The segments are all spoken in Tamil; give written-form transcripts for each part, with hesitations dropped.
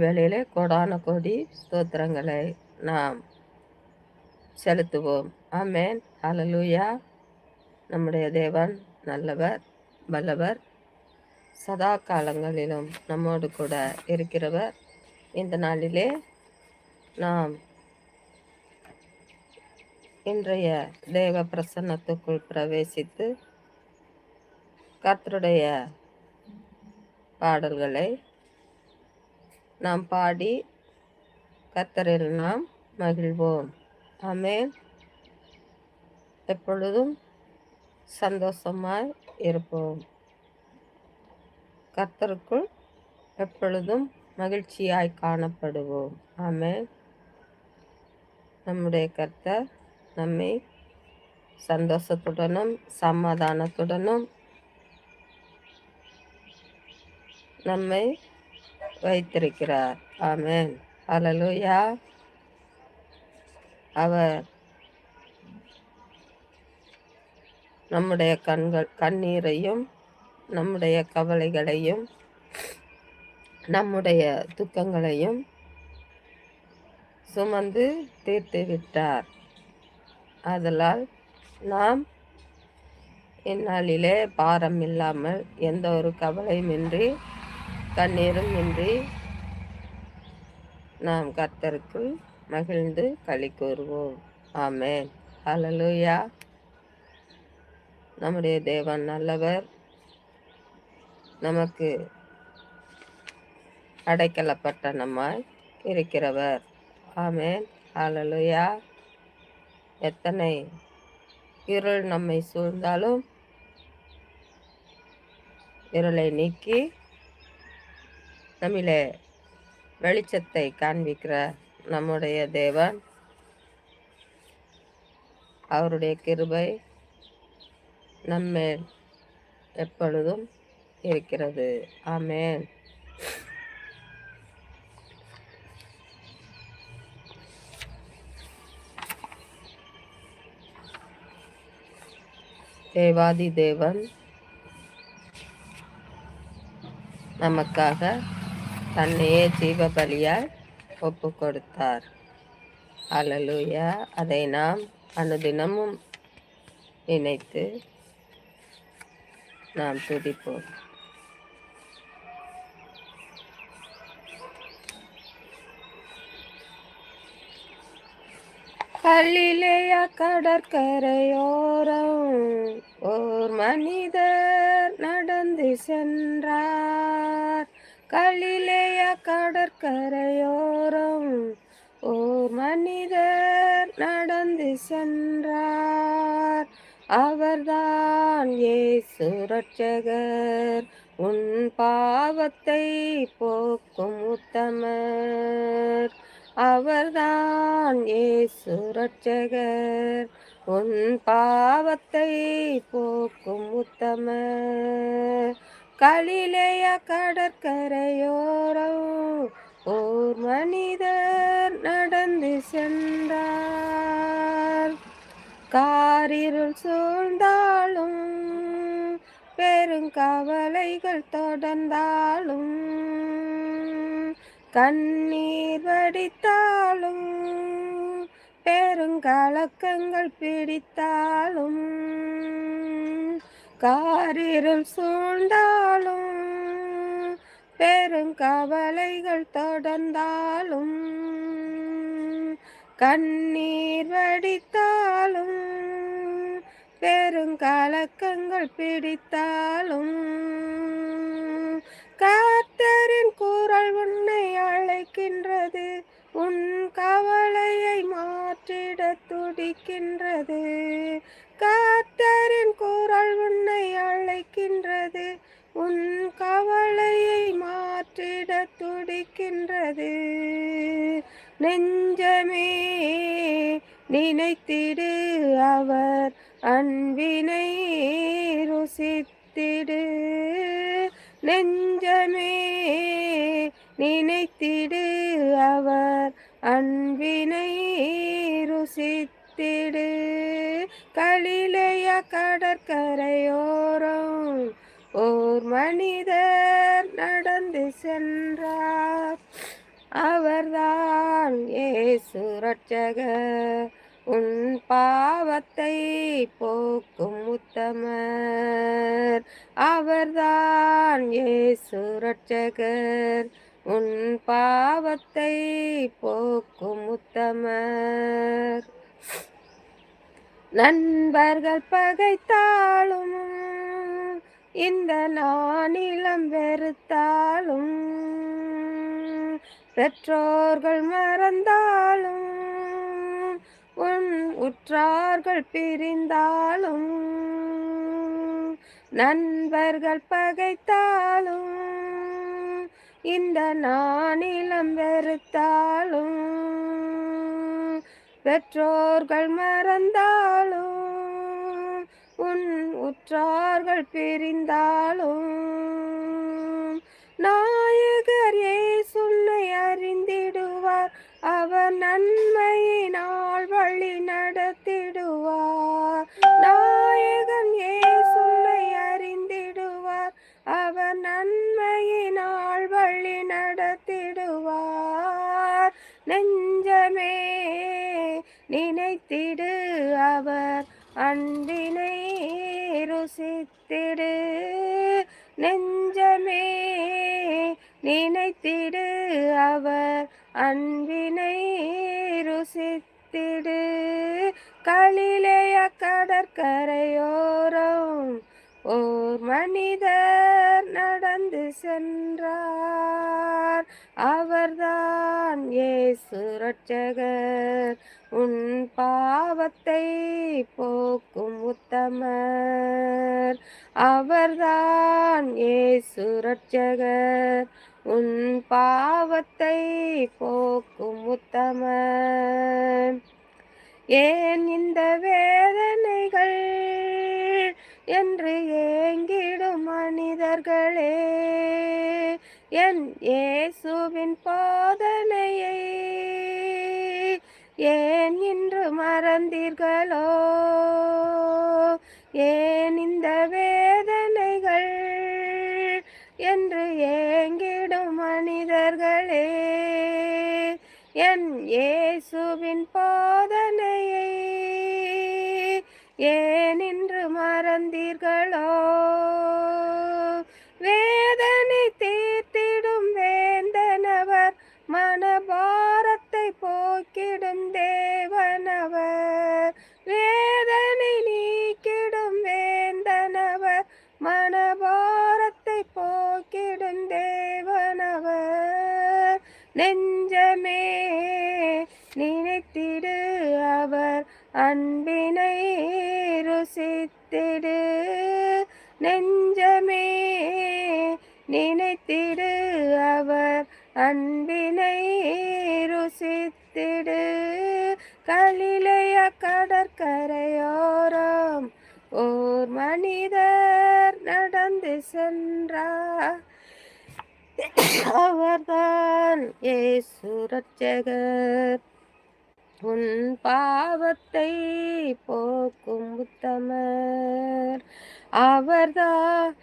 வேளையிலே கோடான கோடி ஸ்தோத்திரங்களை நாம் செலுத்துவோம். ஆமென். ஹல்லேலூயா. நம்முடைய தேவன் நல்லவர், வல்லவர், சதா காலங்களிலும் நம்மோடு கூட இருக்கிறவர். இந்த நாளிலே நாம் இன்றைய தேவ பிரசன்னத்துக்குள் பிரவேசித்து கர்த்தருடைய பாடல்களை நாம் பாடி கர்த்தரில் நாம் மகிழ்வோம். ஆமென். எப்பொழுதும் சந்தோஷமாய் இருப்போம். கர்த்தருக்குள் எப்பொழுதும் மகிழ்ச்சியாய் காணப்படுவோம். ஆமென். நம்முடைய கர்த்தர் நம்மை சந்தோஷத்துடனும் சமாதானத்துடனும் நம்மை வைத்திருக்கிறார். ஆமென். ஹல்லேலூயா. அவர் நம்முடைய கண்ணீரையும் நம்முடைய கவலைகளையும் நம்முடைய துக்கங்களையும் சுமந்து தீர்த்து விட்டார். ஆதலால் நாம் இந்நாளிலே பாரம் இல்லாமல் எந்த ஒரு கவலையுமின்றி கண்ணீரும் இன்றி நாம் கர்த்தருக்குள் மகிழ்ந்து களி கூறுவோம். ஆமென். ஹல்லேலூயா. நம்முடைய தேவன் நல்லவர், நமக்கு அடைக்கலப்பட்டணமாய் இருக்கிறவர். ஆமென். ஹல்லேலூயா. எத்தனை இருள் நம்மை சூழ்ந்தாலும் இருளை நீக்கி நம்மிலே வெளிச்சத்தை காண்பிக்கிற நம்முடைய தேவன், அவருடைய கிருபை நம்மேல் எப்பொழுதும் இருக்கிறது. ஆமென். தேவாதி தேவன் நமக்காக தன்னையே ஜீவ பலியாய் ஒப்பு கொடுத்தார். ஹல்லேலூயா. அதை நாம் அனுதினமும் நினைத்து நாம் துதிப்போம். கலிலேயா கடற்கரையோரம் ஓர் மனிதர் நடந்து சென்றார். கலிலேயா கடற்கரையோரம் ஓர் மனிதர் நடந்து சென்றார். அவர்தான் இயேசு இரட்சகர், உன் பாவத்தை போக்கும் உத்தமர். அவர்தான் இயேசு இரட்சகர், உன் பாவத்தை போக்கும் உத்தமர். கலிலேயா கடற்கரையோரம் ஓர் மனிதர் நடந்து சென்றார். காரிருள் சூழ்ந்தாலும் பெருங்கவலைகள் தொடர்ந்தாலும் கண்ணீர் வடித்தாலும் பெருங்கலக்கங்கள் பிடித்தாலும் காரிருள் சூழ்ந்தாலும் பெருங்கவலைகள் தொடர்ந்தாலும் கண்ணீர் வடித்தாலும் பெருங்கலக்கங்கள் பிடித்தாலும் கர்த்தரின் குரல் உன்னை அழைக்கின்றது, உன் கவலையை மாற்றிட துடிக்கின்றது. கர்த்தரின் குரல் உன்னை அழைக்கின்றது, உன் கவலையை மாற்றிட துடிக்கின்றது. நெஞ்சமே நினைத்திடு, அவர் அன்பினை ருசித்திடு. நெஞ்சமே நினைத்திடு, அவர் அன்பினை ருசித்திடு. கலிலேயா கடற்கரையோரம் ஓர் மனிதர் நடந்து சென்றார். ரட்சகர் உன் பாவத்தை போக்கும் உத்தமர். அவர்தான் இயேசு ரட்சகர் உன் பாவத்தை போக்கும் உத்தமர். நண்பர்கள் பகைத்தாலும் இந்த நானிலம் வெறுத்தாலும், பெற்றோர்கள் மறந்தாலும் உன் உற்றார்கள் பிரிந்தாலும், நண்பர்கள் பகைத்தாலும் இந்த நானிலம் வெறுத்தாலும், பெற்றோர்கள் மறந்தாலும் உன் உற்றார்கள் பிரிந்தாலும், நாயகர் இயேசுவை அறிந்திடுவார். அவர் நன்மையினால் வழி நடத்திடுவார். நாயகன் இயேசுவை அறிந்திடுவார். அவர் நன்மையினால் வழி நடத்திடுவார். நெஞ்சமே நினைத்திடு அவர் அன்பினை ருசித்திடு. நெஞ்சமே நினைத்திடு அவர் அன்பினை ருசித்திடு. கலிலேய கடற்கரையோரம் ஓர் மனிதர் நடந்து சென்றார். அவர்தான் இயேசு ரட்சகர் உன் பாவத்தை போக்கும் உத்தமர். அவர்தான் இயேசு ரட்சகர் உன் பாவத்தை போக்கும் உத்தமர். ஏன் இந்த வேதனைகள் என்று ஏங்கிடும் மனிதர்களே, என் இயேசுவின் போதனையை ஏன் இன்று மறந்தீர்களோ? ஏன் இந்த வேதனைகள் என்று ஏங்கிடும் மனிதர்களே, என் இயேசுவின் போதனையை ஏன் இன்று மறந்தீர்களோ? வேதனை தீர்த்திடும் வேந்தனவர், மனபாரத்தை போக்கிடும் தேவனவர். வேதனை நீக்கிடும் வேந்தனவர், மனபாரத்தை போக்கிடும் தேவனவர். நெஞ்சமே நினைத்திடு அவர் அன்பினை ருசித்திடு. நெஞ்சமே நினைத்திடு அவர் அன்பினை ருசித்திடு. கலிலேய கடற்கரையோரம் ஓர் மனிதர் நடந்து சென்றார். அவர்தான் இயேசு ரட்சகர் உன் பாவத்தை போக்கும் உத்தமர். அவர்தான்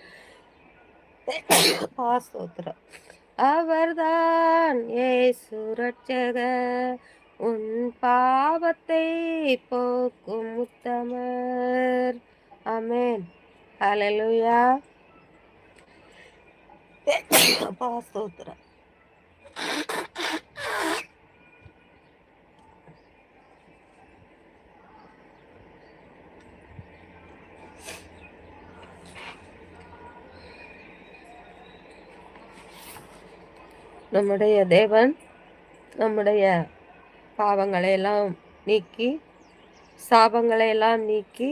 அவர்தான் இயேசு ரட்சகர் உன் பாவத்தை போக்கும் உத்தமர். ஆமென். ஹல்லேலூயா. ஸ்தோத்திரம். நம்முடைய தேவன் நம்முடைய பாவங்களை எல்லாம் நீக்கி சாபங்களை எல்லாம் நீக்கி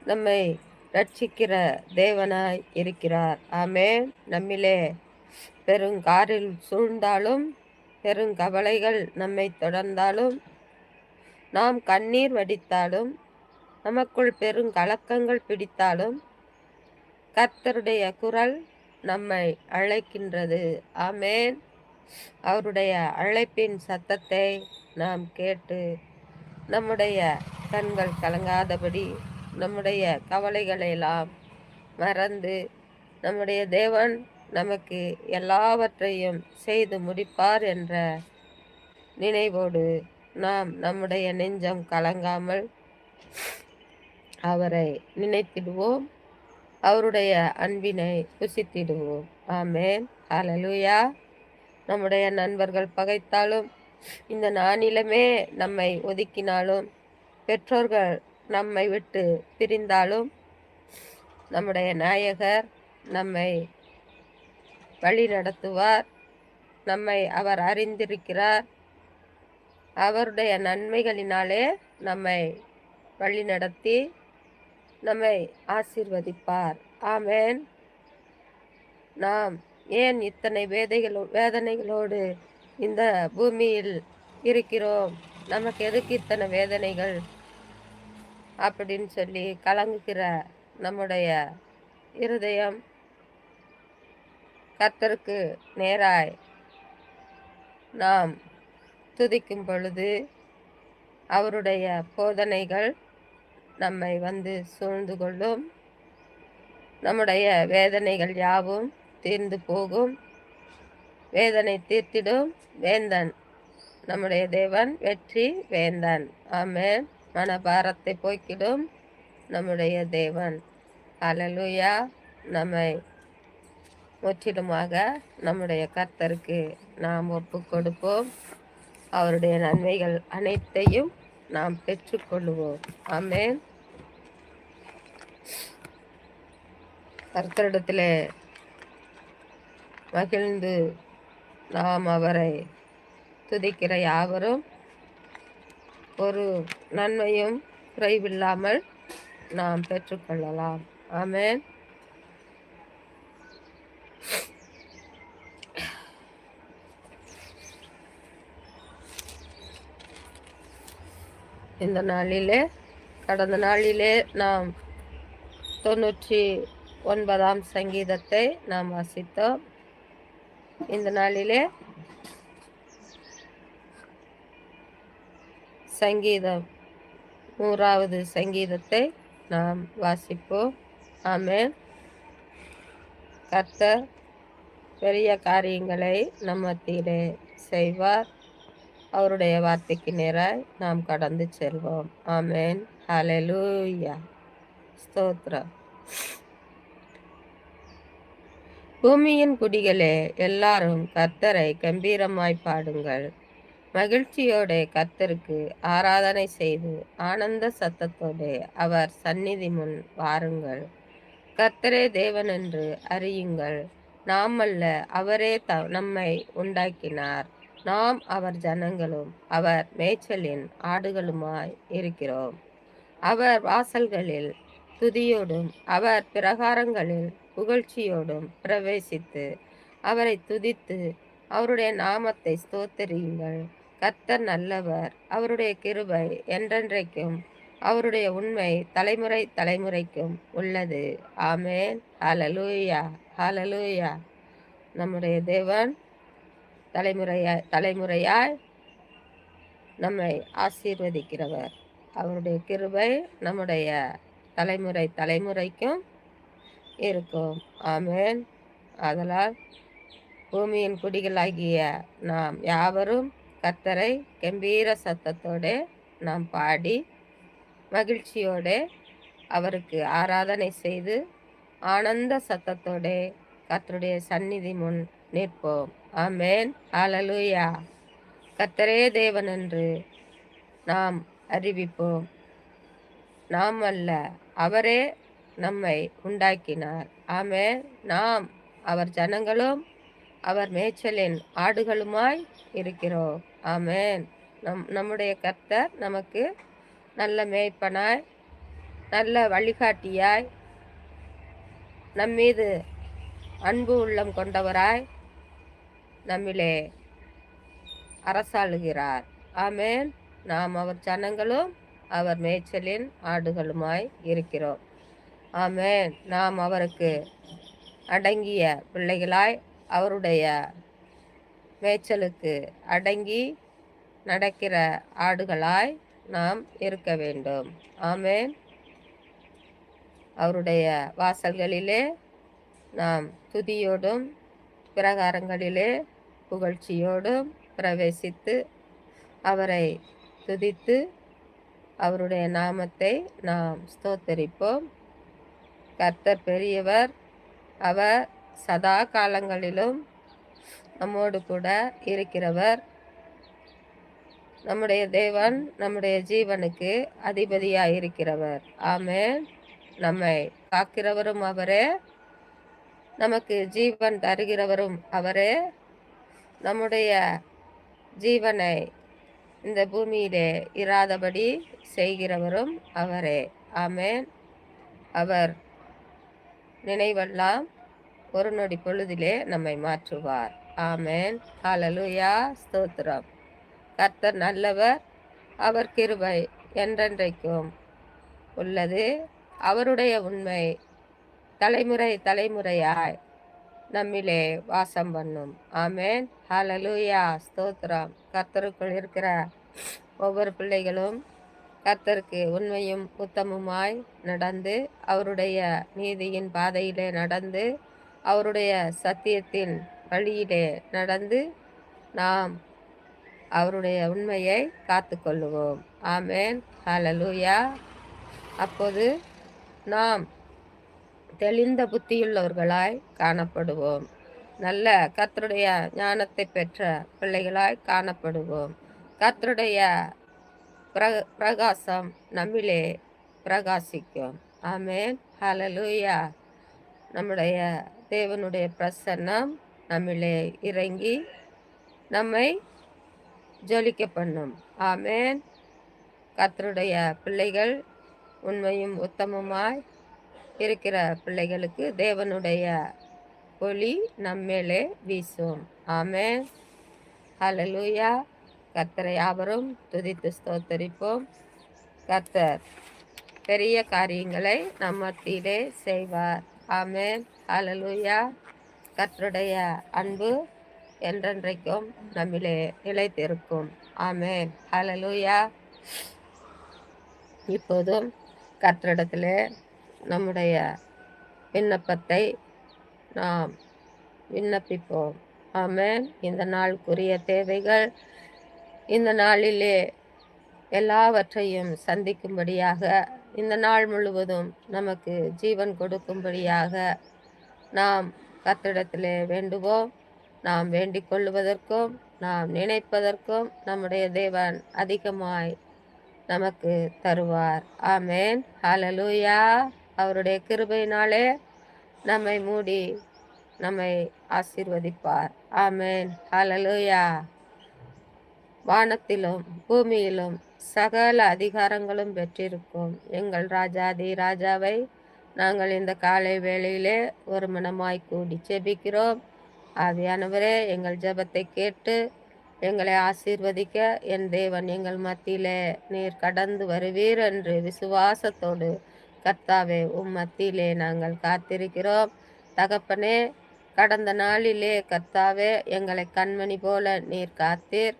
நம்மை ரட்சிக்கிற தேவனாய் இருக்கிறார். ஆமென். நம்மிலே பெருங்காரில் சூழ்ந்தாலும் பெருங்கவலைகள் நம்மை தொடர்ந்தாலும் நாம் கண்ணீர் வடித்தாலும் நமக்குள் பெருங்கலக்கங்கள் பிடித்தாலும் கர்த்தருடைய குரல் நம்மை அழைக்கின்றது. ஆமென். அவருடைய அழைப்பின் சத்தத்தை நாம் கேட்டு நம்முடைய கண்கள் கலங்காதபடி நம்முடைய கவலைகளை எல்லாம் மறந்து நம்முடைய தேவன் நமக்கு எல்லாவற்றையும் செய்து முடிப்பார் என்ற நினைவோடு நாம் நம்முடைய நெஞ்சம் கலங்காமல் அவரை நினைத்திடுவோம், அவருடைய அன்பினை புசித்திடுவோம். ஆமேன். ஹல்லேலூயா. நம்முடைய நண்பர்கள் பகைத்தாலும், இந்த நானிலமே நம்மை ஒதுக்கினாலும், பெற்றோர்கள் நம்மை விட்டு பிரிந்தாலும், நம்முடைய நாயகர் நம்மை வழி நடத்துவார். நம்மை அவர் அறிந்திருக்கிறார். அவருடைய நன்மைகளினாலே நம்மை வழி நடத்தி நம்மை ஆசீர்வதிப்பார். ஆமேன். நாம் ஏன் இத்தனை வேதனைகளோடு இந்த பூமியில் இருக்கிறோம், நமக்கு எதுக்கு இத்தனை வேதனைகள் அப்படின்னு சொல்லி கலங்குகிற நம்முடைய இருதயம் கர்த்தருக்கு நேராய் நாம் துதிக்கும் பொழுது அவருடைய போதனைகள் நம்மை வந்து சூழ்ந்து கொள்ளும். நம்முடைய வேதனைகள் யாவும் தீர்ந்து போகும். வேதனை தீர்த்திடும் வேந்தன் நம்முடைய தேவன், வெற்றி வேந்தன். ஆமென். மனபாரத்தை போக்கிடும் நம்முடைய தேவன். ஹல்லேலூயா. நம்மை முற்றிலுமாக நம்முடைய கர்த்தருக்கு நாம் ஒப்பு கொடுப்போம். அவருடைய நன்மைகள் அனைத்தையும் நாம் பெற்றுக்கொள்வோம். ஆமென். கர்த்தரிடத்திலே மகிழ்ந்து நாம் அவரை துதிக்கிற யாவரும் ஒரு நன்மையும் குறைவில்லாமல் நாம் பெற்றுக்கொள்ளலாம். ஆமென். இந்த நாளிலே, கடந்த நாளிலே நாம் 99ஆம் சங்கீதத்தை நாம் வாசித்தோம். இந்த நாளிலே சங்கீதம் 100வது சங்கீதத்தை நாம் வாசிப்போம். ஆமென். கர்த்தர் பெரிய காரியங்களை நம் மத்தியிலே செய்வார். அவருடைய வார்த்தைக்கு நேராய் நாம் கடந்து செல்வோம். ஆமென். ஹல்லேலூயா. ஸ்தோத்திரம். பூமியின் குடிகளே, எல்லாரும் கர்த்தரை கம்பீரமாய் பாடுங்கள். மகிழ்ச்சியோட கர்த்தருக்கு ஆராதனை செய்து ஆனந்த சத்தத்தோட அவர் சந்நிதி முன் வாருங்கள். கர்த்தரே தேவன் என்று அறியுங்கள். நாம் அல்ல, அவரே நம்மை உண்டாக்கினார். நாம் அவர் ஜனங்களும் அவர் மேய்ச்சலின் ஆடுகளுமாய் இருக்கிறோம். அவர் வாசல்களில் துதியோடும் அவர் பிரகாரங்களில் புகழ்ச்சியோடும் பிரவேசித்து அவரை துதித்து அவருடைய நாமத்தை ஸ்தோத்தரியுங்கள். கர்த்தர் நல்லவர், அவருடைய கிருபை என்றென்றைக்கும், அவருடைய உண்மை தலைமுறை தலைமுறைக்கும் உள்ளது. ஆமென். ஹல்லேலூயா. ஹல்லேலூயா. நம்முடைய தேவன் தலைமுறையாய் நம்மை ஆசீர்வதிக்கிறவர். அவருடைய கிருபை நம்முடைய தலைமுறை தலைமுறைக்கும் இருக்கும். ஆமென். ஆதலால் பூமியின் குடிகளாகிய நாம் யாவரும் கர்த்தரை கம்பீர சத்தத்தோட நாம் பாடி மகிழ்ச்சியோட அவருக்கு ஆராதனை செய்து ஆனந்த சத்தத்தோட கர்த்தருடைய சந்நிதி முன் நிற்போம். ஆமென். ஹல்லேலூயா. கர்த்தரே தேவன் என்று நாம் அறிவிப்போம். நாம் அல்ல, அவரே நம்மை உண்டாக்கினார். ஆமென். நாம் அவர் ஜனங்களும் அவர் மேய்ச்சலின் ஆடுகளுமாய் இருக்கிறோம். ஆமென். நம்முடைய கர்த்தர் நமக்கு நல்ல மேய்ப்பனாய், நல்ல வழிகாட்டியாய், நம்மீது அன்பு உள்ளம் கொண்டவராய் நம்மிலே அரசாளுகிறார். ஆமென். நாம் அவர் ஜனங்களும் அவர் மேய்ச்சலின் ஆடுகளுமாய் இருக்கிறோம். ஆமென். நாம் அவருக்கு அடங்கிய பிள்ளைகளாய், அவருடைய மேய்ச்சலுக்கு அடங்கி நடக்கிற ஆடுகளாய் நாம் இருக்க வேண்டும். ஆமென். அவருடைய வாசல்களிலே நாம் துதியோடும் பிரகாரங்களிலே புகழ்ச்சியோடும் பிரவேசித்து அவரை துதித்து அவருடைய நாமத்தை நாம் ஸ்தோத்தரிப்போம். கர்த்தர் பெரியவர், அவர் சதா காலங்களிலும் நம்மோடு கூட இருக்கிறவர். நம்முடைய தேவன் நம்முடைய ஜீவனுக்கு அதிபதியாய் இருக்கிறவர். ஆமென். நம்மை காக்கிறவரும் அவரே, நமக்கு ஜீவன் தருகிறவரும் அவரே, நம்முடைய ஜீவனை இந்த பூமியிலே இராதபடி செய்கிறவரும் அவரே. ஆமென். அவர் நினைவெல்லாம் ஒரு நொடி பொழுதிலே நம்மை மாற்றுவார். ஆமென். ஹல்லேலூயா. ஸ்தோத்திரம். கர்த்தர் நல்லவர், அவர் கிருபை என்றென்றைக்கும் உள்ளது. அவருடைய உண்மை தலைமுறை தலைமுறையாய் நம்மிலே வாசம் பண்ணும். ஆமென். ஹல்லேலூயா. ஸ்தோத்திரம். கர்த்தருக்குள் இருக்கிற ஒவ்வொரு பிள்ளைகளும் கர்த்தருக்கு உண்மையும் உத்தமுமாய் நடந்து அவருடைய நீதியின் பாதையிலே நடந்து அவருடைய சத்தியத்தின் வழியிலே நடந்து நாம் அவருடைய உண்மையை காத்து கொள்ளுவோம். ஆமென். ஹல்லேலூயா. அப்போது நாம் தெளிந்த புத்தியுள்ளவர்களாய் காணப்படுவோம். நல்ல கர்த்தருடைய ஞானத்தை பெற்ற பிள்ளைகளாய் காணப்படுவோம். கர்த்தருடைய பிரகாசம் நம்மிலே பிரகாசிக்கும். ஆமென். ஹல்லேலூயா. நம்முடைய தேவனுடைய பிரசன்னம் நம்மிலே இறங்கி நம்மை ஜொலிக்க பண்ணும். ஆமென். கர்த்தருடைய பிள்ளைகள் உண்மையும் உத்தமமாய் இருக்கிற பிள்ளைகளுக்கு தேவனுடைய ஒளி நம்மேலே வீசும். ஆமென். ஹல்லேலூயா. கர்த்தரை யாவரும் துதித்து ஸ்தோத்தரிப்போம். கர்த்தர் பெரிய காரியங்களை நம் மத்தியிலே செய்வார். ஆமென். ஹல்லேலூயா. கர்த்தருடைய அன்பு என்றென்றைக்கும் நம்மிலே நிலைத்திருக்கும். ஆமென். ஹல்லேலூயா. இப்போதும் கர்த்தரிடத்திலே நம்முடைய விண்ணப்பத்தை நாம் விண்ணப்பிப்போம். ஆமென். இந்த நாளுக்குரிய தேவைகள் இந்த நாளிலே எல்லாவற்றையும் சந்திக்கும்படியாக, இந்த நாள் முழுவதும் நமக்கு ஜீவன் கொடுக்கும்படியாக நாம் கர்த்தரிடத்திலே வேண்டுவோம். நாம் வேண்டிக் கொள்வதற்கும் நாம் நினைப்பதற்கும் நம்முடைய தேவன் அதிகமாய் நமக்கு தருவார். ஆமென். ஹல்லேலூயா. அவருடைய கிருபையினாலே நம்மை மூடி நம்மை ஆசீர்வதிப்பார். ஆமென். ஹல்லேலூயா. வானத்திலும் பூமியிலும் சகல அதிகாரங்களும் பெற்றிருக்கும் எங்கள் ராஜாதி ராஜாவை நாங்கள் இந்த காலை வேளையிலே ஒரு மனமாய் கூடி ஜெபிக்கிறோம். ஆவியானவரே, எங்கள் ஜெபத்தை கேட்டு எங்களை ஆசீர்வதிக்க என் தேவன் எங்கள் மத்தியிலே நீர் கடந்து வருவீர் என்று விசுவாசத்தோடு கர்த்தாவே மத்தியிலே நாங்கள் காத்திருக்கிறோம். தகப்பனே, கடந்த நாளிலே கர்த்தாவே எங்களை கண்மணி போல நீர் காத்தீர்.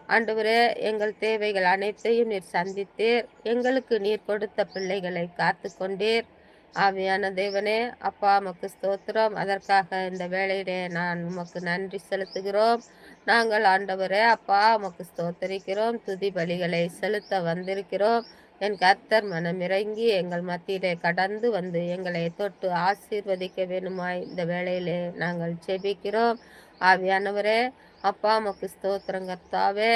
ஆண்டவரே, எங்கள் தேவைகள் அனைத்தையும் நீர் சந்தித்தீர். எங்களுக்கு நீர் கொடுத்த பிள்ளைகளை காத்து கொண்டீர். ஆவியான தேவனே, அப்பா உமக்கு ஸ்தோத்திரம். அதற்காக இந்த வேளையிலே நான் உமக்கு நன்றி செலுத்துகிறோம். நாங்கள் ஆண்டவரே அப்பா உமக்கு ஸ்தோத்தரிக்கிறோம். துதி பலிகளை செலுத்த வந்திருக்கிறோம். என் கர்த்தர் மனமிறங்கி எங்கள் மத்தியிலே கடந்து வந்து எங்களை தொட்டு ஆசீர்வதிக்க வேணுமாய் இந்த வேளையிலே நாங்கள் ஜெபிக்கிறோம். ஆவியானவரே அப்பா உமக்கு ஸ்தோத்திரம் கர்த்தாவே.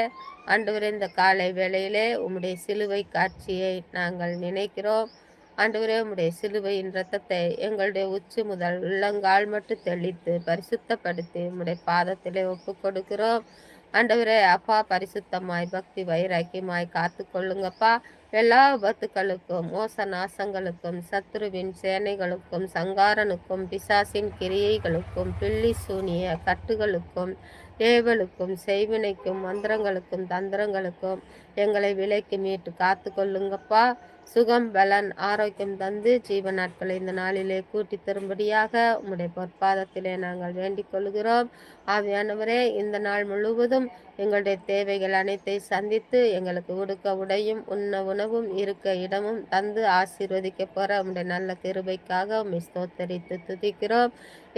ஆண்டவரே, இந்த காலை வேளையிலே உம்முடைய சிலுவை காட்சியை நாங்கள் நினைக்கிறோம். ஆண்டவரே, உம்முடைய சிலுவையின் இரத்தத்தை எங்களுடைய உச்சி முதல் உள்ளங்கால் மட்டும் தெளித்து பரிசுத்தப்படுத்தி உம்முடைய பாதத்திலே ஒப்பு கொடுக்கிறோம். ஆண்டவரே அப்பா, பரிசுத்தமாய் பக்தி வைராக்கியமாய் காத்து கொள்ளுங்கப்பா. எல்லா விபத்துக்களுக்கும் மோச நாசங்களுக்கும் சத்துருவின் சேனைகளுக்கும் சங்காரனுக்கும் பிசாசின் கிரியைகளுக்கும் பில்லி சூனிய கட்டுகளுக்கும் ஏவலுக்கும் செய்வினைக்கும் மந்திரங்களுக்கும் தந்திரங்களுக்கும் எங்களை விலைக்கு மீட்டு காத்து கொள்ளுங்கப்பா. சுகம், பலன், ஆரோக்கியம் தந்து ஜீவ நாட்களை இந்த நாளிலே கூட்டி தரும்படியாக உம்முடைய பொற்பாதத்திலே நாங்கள் வேண்டிக் கொள்கிறோம். ஆவியானவரே, இந்த நாள் முழுவதும் எங்களுடைய தேவைகள் அனைத்தை சந்தித்து எங்களுக்கு உடுக்க உடையும் உண்ண உணவும் இருக்க இடமும் தந்து ஆசீர்வதிக்க போற உம்முடைய நல்ல கிருபைக்காக உம்மை ஸ்தோத்தரித்து துதிக்கிறோம்.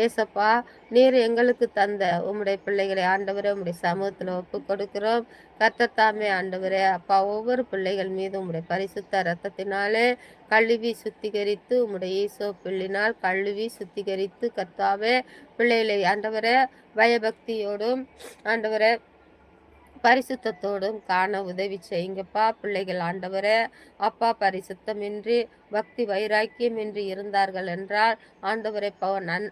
ஏசப்பா, நீர் எங்களுக்கு தந்த உம்முடைய பிள்ளைகளை ஆண்டவரே உம்முடைய சமூகத்தில் ஒப்பு கொடுக்கிறோம். கர்த்தர் தாமே ஆண்டவரே அப்பா, ஒவ்வொரு பிள்ளைகள் மீது உம்முடைய பரிசுத்த இரத்தத்தினாலே கழுவி சுத்திகரித்து உம்முடைய ஈசோப்பிள்ளினால் கழுவி சுத்திகரித்து கர்த்தாவே பிள்ளைகளை ஆண்டவரே பயபக்தியோடும் ஆண்டவரே பரிசுத்தத்தோடும் காண உதவி செய்யுங்கப்பா. பிள்ளைகள் ஆண்டவரே அப்பா பரிசுத்தமின்றி பக்தி வைராக்கியமின்றி இருந்தார்கள் என்றால் ஆண்டவரை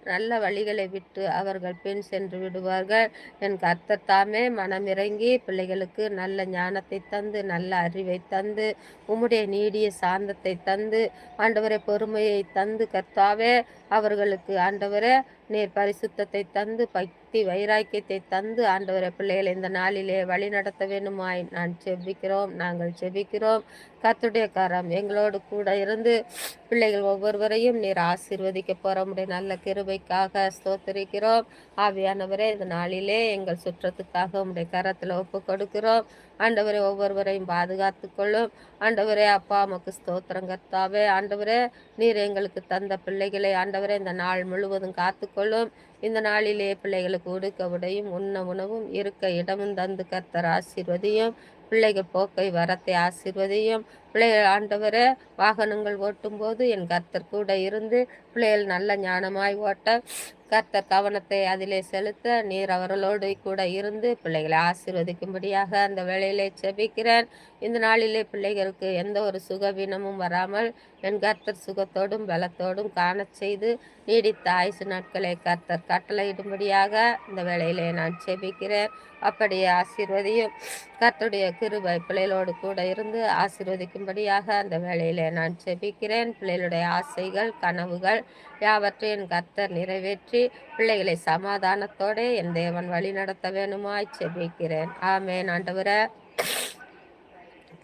நல்ல வழிகளை விட்டு அவர்கள் பின் சென்று விடுவார்கள். என் கர்த்தர் தாமே மனமிறங்கி பிள்ளைகளுக்கு நல்ல ஞானத்தை தந்து நல்ல அறிவை தந்து உம்முடைய நீடிய சாந்தத்தை தந்து ஆண்டவரை பொறுமையை தந்து கர்த்தாவே அவர்களுக்கு ஆண்டவரே நீர் பரிசுத்தத்தை தந்து பக்தி வைராக்கியத்தை தந்து ஆண்டவரை பிள்ளைகளை இந்த நாளிலே வழி நடத்த வேண்டுமாய் நாங்கள் செபிக்கிறோம். கர்த்தருடைய கரம் எங்களோடு கூட இருந்து பிள்ளைகள் ஒவ்வொருவரையும் நீர் ஆசீர்வதிக்க போற உம்முடைய நல்ல கிருபைக்காக ஸ்தோத்திரிக்கிறோம். ஆவியானவரே, இந்த நாளிலே எங்கள் சுற்றத்துக்காக உம்முடைய கரத்தில் ஒப்பு கொடுக்கிறோம். ஆண்டவரே, ஒவ்வொருவரையும் பாதுகாத்து கொள்ளும். ஆண்டவரே அப்பா, உமக்கு ஸ்தோத்திரம் கர்த்தாவே. ஆண்டவரே, நீர் எங்களுக்கு தந்த பிள்ளைகளை ஆண்டவரே இந்த நாள் முழுவதும் காத்துக்கொள்ளும். இந்த நாளிலே பிள்ளைகளுக்கு உடுக்க உடையும் உண்ண உணவும் இருக்க இடமும் தந்து கர்த்தர் ஆசீர்வதியும். பிள்ளைகள் போக்கை வரத்தை ஆசீர்வதியும். பிள்ளைகள் ஆண்டவரே வாகனங்கள் ஓட்டும் போது என் கர்த்தர் கூட இருந்து பிள்ளைகள் நல்ல ஞானமாய் ஓட்ட கர்த்தர் கவனத்தை அதிலே செலுத்த நீர் அவர்களோடு கூட இருந்து பிள்ளைகளை ஆசீர்வதிக்கும்படியாக அந்த வேளையிலே செபிக்கிறேன். இந்த நாளிலே பிள்ளைகளுக்கு எந்த ஒரு சுகவீனமும் வராமல் என் கர்த்தர் சுகத்தோடும் பலத்தோடும் காண செய்து நீடித்த ஆயுசு நாட்களை கர்த்தர் கட்டளையிடும்படியாக இந்த வேளையிலே நான் செபிக்கிறேன். அப்படியே ஆசீர்வதியும். கர்த்தருடைய கிருபை பிள்ளைகளோடு கூட இருந்து ஆசீர்வதிக்கும்படியாக அந்த வேளையிலே நான் செபிக்கிறேன். பிள்ளைகளுடைய ஆசைகள் கனவுகள் யாவற்றையும் கர்த்தர் நிறைவேற்றி பிள்ளைகளை சமாதானத்தோடு என் தேவன் வழி நடத்த வேணுமாய் செபிக்கிறேன். ஆமேன். ஆண்டவரே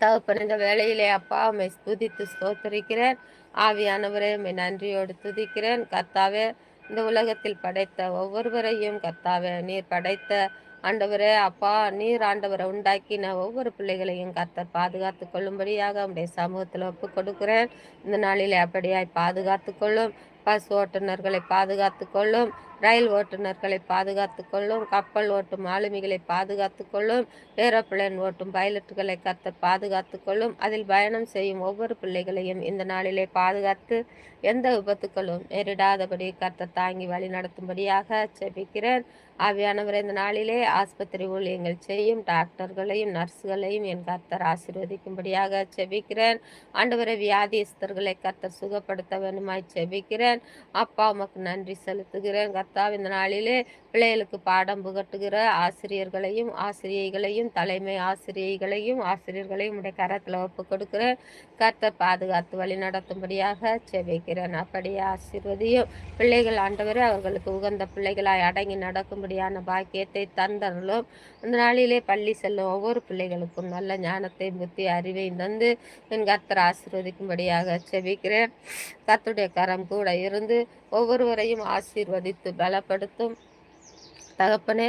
தகப்பன், இந்த வேளையிலே அப்பா உம்மை துதித்து ஸ்தோத்தரிக்கிறேன். ஆவியானவரே உம்மை நன்றியோடு துதிக்கிறேன். கர்த்தாவே, இந்த உலகத்தில் படைத்த ஒவ்வொருவரையும் கர்த்தாவே நீர் படைத்த ஆண்டவரே அப்பா, நீர் ஆண்டவரை உண்டாக்கின ஒவ்வொரு பிள்ளைகளையும் கர்த்தர் பாதுகாத்து கொள்ளும்படியாக உம்முடைய சமூகத்தில் ஒப்பு கொடுக்கிறேன். இந்த நாளிலே அப்படியாய் பாதுகாத்து கொள்ளும். பஸ் ஓட்டுநர்களை பாதுகாத்து கொள்ளும். ரயில் ஓட்டுநர்களை பாதுகாத்து கொள்ளும். கப்பல் ஓட்டும் ஆளுமைகளை பாதுகாத்து கொள்ளும். ஏரோப்ளேன் ஓட்டும் பைலட்டுகளை கர்த்தர் பாதுகாத்து கொள்ளும். அதில் பயணம் செய்யும் ஒவ்வொரு பிள்ளைகளையும் இந்த நாளிலே பாதுகாத்து எந்த விபத்துக்களும் நேரிடாதபடி கர்த்தர் தாங்கி வழி நடத்தும்படியாக செபிக்கிறேன். ஆவியானவரை இந்த நாளிலே ஆஸ்பத்திரி ஊழியங்கள் செய்யும் டாக்டர்களையும் நர்ஸுகளையும் என் கர்த்தர் ஆசீர்வதிக்கும்படியாக செபிக்கிறேன். ஆண்டவரை வியாதிஸ்தர்களை கர்த்தர் சுகப்படுத்த வேண்டுமாய் செபிக்கிறேன். அப்பா உமக்கு நன்றி செலுத்துகிறேன். கர்த்தாவே, இந்த நாளிலே பிள்ளைகளுக்கு பாடம் புகட்டுகிற ஆசிரியர்களையும் ஆசிரியைகளையும் தலைமை ஆசிரியர்களையும் உடைய கரத்தில் ஒப்பு கொடுக்கிறேன். கர்த்தர் பாதுகாத்து வழி நடத்தும்படியாக செபிக்கிறேன். அப்படியே ஆசீர்வதியும். பிள்ளைகள் ஆண்டவரே அவர்களுக்கு உகந்த பிள்ளைகளாய் அடங்கி நடக்கும்படியான பாக்கியத்தை தந்தருளும். அந்த நாளிலே பள்ளி செல்லும் ஒவ்வொரு பிள்ளைகளுக்கும் நல்ல ஞானத்தை புத்தி அறிவையும் தந்து என் கர்த்தர் ஆசீர்வதிக்கும்படியாக செபிக்கிறேன். கர்த்தருடைய கரம் கூட இருந்து ஒவ்வொருவரையும் ஆசீர்வதித்து பலப்படுத்தும். தகப்பனே,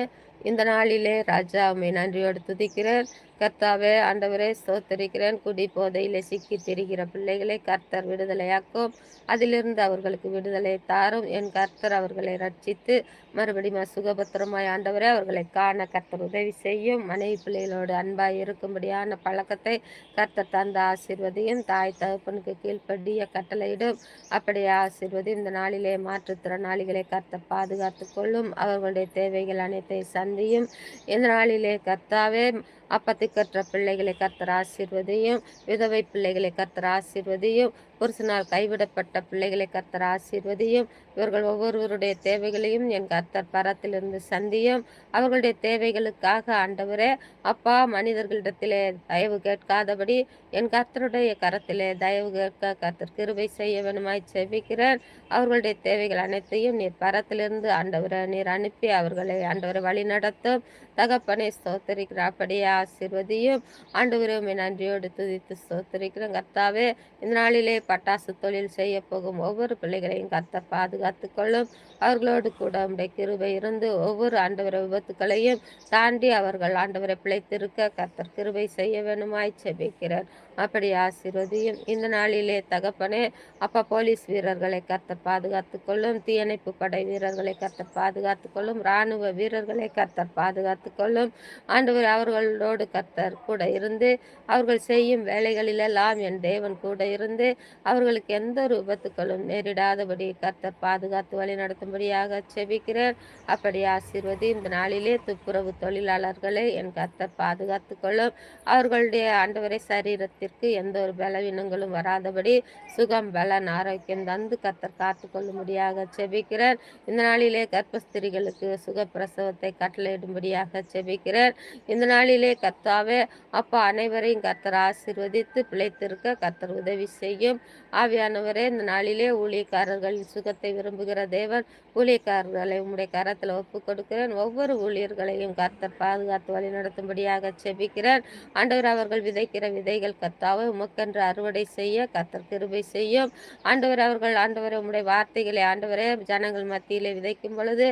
இந்த நாளிலே ராஜா உம்மை நன்றியோடு துதிக்கிறேன். கர்த்தாவே ஆண்டவரே ஸ்தோத்தரிக்கிறேன். குடி போதையிலே சிக்கி திரிகிற பிள்ளைகளை கர்த்தர் விடுதலையாக்கும். அதிலிருந்து அவர்களுக்கு விடுதலை தாரும். என் கர்த்தர் அவர்களை ரட்சித்து மறுபடியும் சுகபத்திரமாய் ஆண்டவரே அவர்களை காண கர்த்தர் உதவி செய்யும். மனைவி பிள்ளைகளோடு அன்பாய் இருக்கும்படியான பழக்கத்தை கர்த்தர் தந்த ஆசீர்வதியும். தாய் தகப்பனுக்கு கீழ்ப்படிய கட்டளையிடும். அப்படியே ஆசீர்வதி. இந்த நாளிலே மாற்றுத்திறனாளிகளை கர்த்தர் பாதுகாத்து கொள்ளும். அவர்களுடைய தேவைகள் அனைத்தை சந்தியும். இந்த நாளிலே கர்த்தாவே அப்பத்துக்கற்ற பிள்ளைகளை கர்த்தர் ஆசீர்வதியும். விதவை பிள்ளைகளை கர்த்தர் ஆசீர்வதியும். புருஷனால் கைவிடப்பட்ட பிள்ளைகளை கர்த்தர் ஆசீர்வதியும். இவர்கள் ஒவ்வொருவருடைய தேவைகளையும் என் கர்த்தர் பரத்திலிருந்து சந்தியும். அவர்களுடைய தேவைகளுக்காக ஆண்டவரே அப்பா, மனிதர்களிடத்திலே தயவு கேட்காதபடி என் கர்த்தருடைய கரத்திலே தயவு கேட்க கர்த்தர் கிருபை செய்ய வேணுமாய் செபிக்கிறேன். அவர்களுடைய தேவைகள் அனைத்தையும் நீர் பரத்திலிருந்து ஆண்டவரை நீர் அனுப்பி அவர்களை ஆண்டவரை வழி நடத்தும். தகப்பனை ஸ்தோத்தரிக்கிற அப்படியே ஆசீர்வதியும். ஆண்டவரே உம்மை நன்றியோடு துதித்து ஸ்தோத்தரிக்கிறேன் கர்த்தாவே. இந்த நாளிலே பட்டாசு தொழில் செய்ய போகும் ஒவ்வொரு பிள்ளைகளையும் கர்த்தர் பாதுகாத்து கொள்ளும். அவர்களோடு கூட உம்முடைய கிருபை இருந்து ஒவ்வொரு ஆண்டவரை விபத்துக்களையும் தாண்டி அவர்கள் ஆண்டவரை பிழைத்திருக்க கர்த்தர் கிருபை செய்ய வேணுமாய் செபிக்கிறேன். அப்படி ஆசீர்வதியும். இந்த நாளிலே தகப்பனே அப்பா, போலீஸ் வீரர்களை கர்த்தர் பாதுகாத்து கொள்ளும். தீயணைப்பு படை வீரர்களை கர்த்தர் பாதுகாத்து கொள்ளும். இராணுவ வீரர்களை கர்த்தர் பாதுகாத்து கொள்ளும். ஆண்டவர் அவர்களோடு கர்த்தர் கூட இருந்து அவர்கள் செய்யும் வேலைகளிலெல்லாம் என் தேவன் கூட இருந்து அவர்களுக்கு எந்த ஒரு விபத்துக்களும் நேரிடாதபடி கர்த்தர் பாதுகாத்து வழி நடத்தும்படியாக செபிக்கிறேன். அப்படி ஆசீர்வதி. இந்த நாளிலே துப்புரவு தொழிலாளர்களை என் கர்த்தர் பாதுகாத்து கொள்ளும். அவர்களுடைய ஆண்டவரை சரீரத்திற்கு எந்த ஒரு பலவீனங்களும் வராதபடி சுகம், பலன், ஆரோக்கியம் தந்து கர்த்தர் காத்து கொள்ளும்படியாக செபிக்கிறேன். இந்த நாளிலே கர்ப்பஸ்திரிகளுக்கு சுகப்பிரசவத்தை கட்டளையிடும்படியாக செபிக்கிறேன். இந்த நாளிலே கர்த்தாவே அப்பா, அனைவரையும் கர்த்தர் ஆசீர்வதித்து பிழைத்திருக்க கர்த்தர் உதவி செய்யும். ஆவியானவரே, இந்த நாளிலே ஊழியக்காரர்களின் சுகத்தை விரும்புகிற தேவன், ஊழியக்காரர்களை உம்முடைய கரத்தில் ஒப்பு கொடுக்கிறேன். ஒவ்வொரு ஊழியர்களையும் கர்த்தர் பாதுகாத்து வழி நடத்தும்படியாக செபிக்கிறேன். ஆண்டவர் அவர்கள் விதைக்கிற விதைகள் கர்த்தாவை உமக்கென்று அறுவடை செய்ய கர்த்தர் கிருபை செய்யும். ஆண்டவர் அவர்கள் ஆண்டவரை உம்முடைய வார்த்தைகளை ஆண்டவரே ஜனங்கள் மத்தியிலே விதைக்கும் பொழுது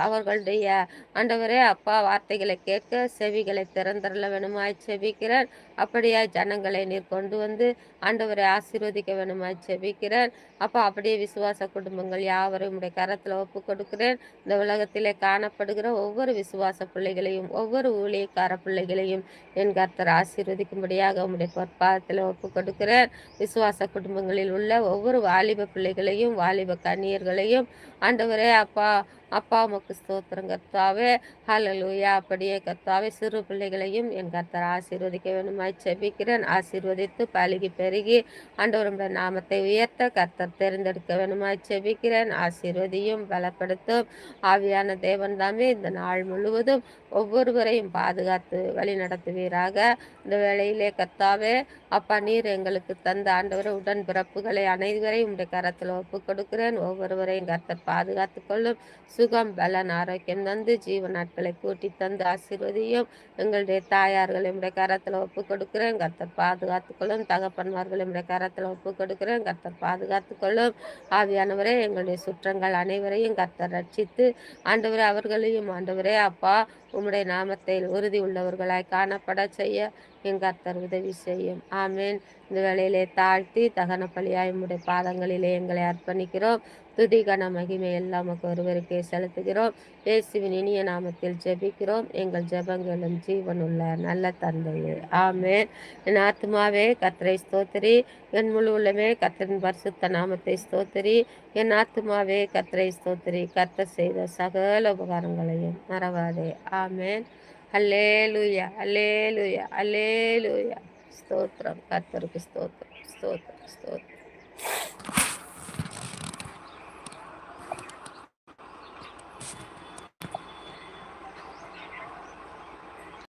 அவர்களுடைய ஆண்டவரே அப்பா வார்த்தைகளை கேட்க செவிகளை திறந்தரல வேணுமாய் செபிக்கிறேன். அப்படியாய் ஜனங்களை நீர் கொண்டு வந்து ஆண்டவரை ஆசீர்வதிக்க வேணுமாய் செபிக்கிறேன். அப்பா, அப்படியே விசுவாச குடும்பங்கள் யாவரையும் உடைய கரத்தில் ஒப்பு கொடுக்கிறேன். இந்த உலகத்திலே காணப்படுகிற ஒவ்வொரு விசுவாச பிள்ளைகளையும் ஒவ்வொரு ஊழியக்கார பிள்ளைகளையும் என் கர்த்தர் ஆசீர்வதிக்கும்படியாக உம்முடைய பொற்பாதத்தில் ஒப்பு கொடுக்கிறேன். விசுவாச குடும்பங்களில் உள்ள ஒவ்வொரு வாலிப பிள்ளைகளையும் வாலிப கன்னியர்களையும் ஆண்டவரே அப்பா அப்பா உமக்கு ஸ்தோத்திரம் கர்த்தாவே. ஹல்லேலூயா. அப்படியே கர்த்தாவே சிறு பிள்ளைகளையும் என் கர்த்தர் ஆசீர்வதிக்க வேணுமாய் செபிக்கிறேன். ஆசீர்வதித்து பலுகி பெருகி ஆண்டவருடைய நாமத்தை உயர்த்த கர்த்தர் தேர்ந்தெடுக்க வேணுமாய் செபிக்கிறேன். ஆசீர்வதியும் பலப்படுத்தும். ஆவியான தேவன் தாமே இந்த நாள் முழுவதும் ஒவ்வொருவரையும் பாதுகாத்து வழி நடத்துவீராக. இந்த வேளையிலே கர்த்தாவே அப்பா, நீர் எங்களுக்கு தந்த ஆண்டவரை உடன்பிறப்புகளை அனைவரையும் உடைய கரத்தில் ஒப்பு கொடுக்கிறேன். ஒவ்வொருவரையும் கர்த்தர் பாதுகாத்து கொள்ளும். சுகம், பலன், ஆரோக்கியம் தந்து ஜீவ நாட்களை கூட்டி தந்து ஆசீர்வதியும். எங்களுடைய தாயார்களை உடைய கரத்தில் ஒப்பு கொடுக்கிறேன். கர்த்தர் பாதுகாத்து கொள்ளும். தகப்பன்மார்களை உடைய கரத்தில் ஒப்பு கொடுக்கிறேன். கர்த்தர் பாதுகாத்து கொள்ளும். ஆவியானவரே, எங்களுடைய சுற்றங்கள் அனைவரையும் கர்த்தர் ரட்சித்து ஆண்டவரே அவர்களையும் ஆண்டவரே அப்பா உம்முடைய நாமத்தை உறுதி உள்ளவர்களாய் காணப்பட செய்ய என் கர்த்தர் உதவி செய்யும். ஆமேன். இந்த வேளையிலே தாழ்த்தி தகன பலியாய் உம்முடைய பாதங்களிலே எங்களை அர்ப்பணிக்கிறோம். துதி, கன, மகிமை எல்லாம் உமக்கு ஒருவருக்கே செலுத்துகிறோம். இயேசுவின் இனிய நாமத்தில் ஜெபிக்கிறோம். எங்கள் ஜெபங்களும் ஜீவனுள்ள நல்ல தந்தையே. ஆமேன். என் ஆத்துமாவே கர்த்தரை ஸ்தோத்திரி. என் முழு உள்ளமே கர்த்தரின் பரிசுத்த நாமத்தை ஸ்தோத்திரி. என் ஆத்துமாவே கர்த்தரை ஸ்தோத்திரி. கர்த்தர் செய்த சகல உபகாரங்களையும் மறவாதே. ஆமேன். அல்லேலூயா, அல்லேலூயா, அல்லேலூயா. ஸ்தோத்திரம். கர்த்தருக்கு ஸ்தோத்திரம், ஸ்தோத்திரம், ஸ்தோத்திரம்.